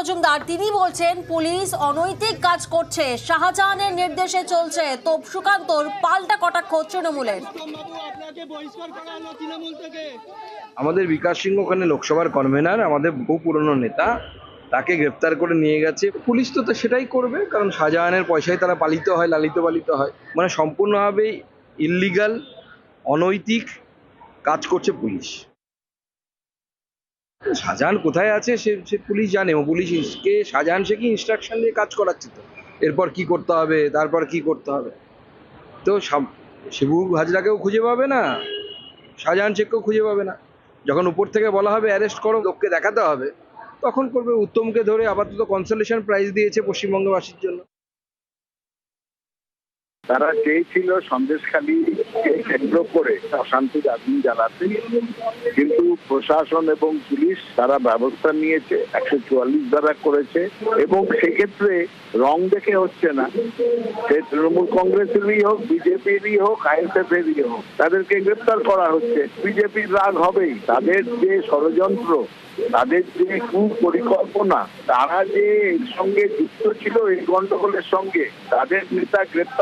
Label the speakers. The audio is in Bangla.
Speaker 1: মজুমদার তিনি বলছেন পুলিশ অনৈতিক কাজ করছে, শাহজাহানের নির্দেশে চলছে। তো সুকান্তর পাল্টা কটাক্ষ তৃণমূলের।
Speaker 2: আমাদের বিকাশ সিংহ ওখানে লোকসভার কনভেনার, আমাদের বহু পুরনো নেতা, তাকে গ্রেপ্তার করে নিয়ে গেছে পুলিশ। তো সেটাই করবে, কারণ শাহজাহানের পয়সায় তারা পালিত হয়, লালিত পালিত হয়। মানে সম্পূর্ণভাবে ইললিগাল, অনৈতিক কাজ করছে পুলিশ। শাহজাহান কোথায় আছে সে পুলিশ জানে। পুলিশকে শাহজাহান সে কি ইনস্ট্রাকশন দিয়ে কাজ করাচ্ছে, তো এরপর কি করতে হবে, তারপর কি করতে হবে। তো শিবু হাজরাকেও খুঁজে পাবে না, শাহজাহান শেখকেও খুঁজে পাবে না। যখন উপর থেকে বলা হবে অ্যারেস্ট করো, লোককে দেখাতে হবে, তখন করবে। উত্তমকে ধরে আপাতত কনসোলেশন প্রাইজ দিয়েছে পশ্চিমবঙ্গবাসীর জন্য।
Speaker 3: তারা চেয়েছিল সন্দেশখালীকে কেন্দ্র করে অশান্তির আগুন জ্বালাতে, কিন্তু প্রশাসন এবং পুলিশ তারা ব্যবস্থা নিয়েছে, 144 ধারা করেছে, এবং সেক্ষেত্রে রং দেখে হচ্ছে না। সে তৃণমূল কংগ্রেসেরই হোক, বিজেপিরই হোক, আইএসএফ এরই হোক, তাদেরকে গ্রেপ্তার করা হচ্ছে। বিজেপির রাগ হবেই। তাদের যে ষড়যন্ত্র, তাদের যে কুপরিকল্পনা, তারা যে এর সঙ্গে যুক্ত ছিল এই গন্ডগোলের সঙ্গে, তাদের নেতা গ্রেপ্তার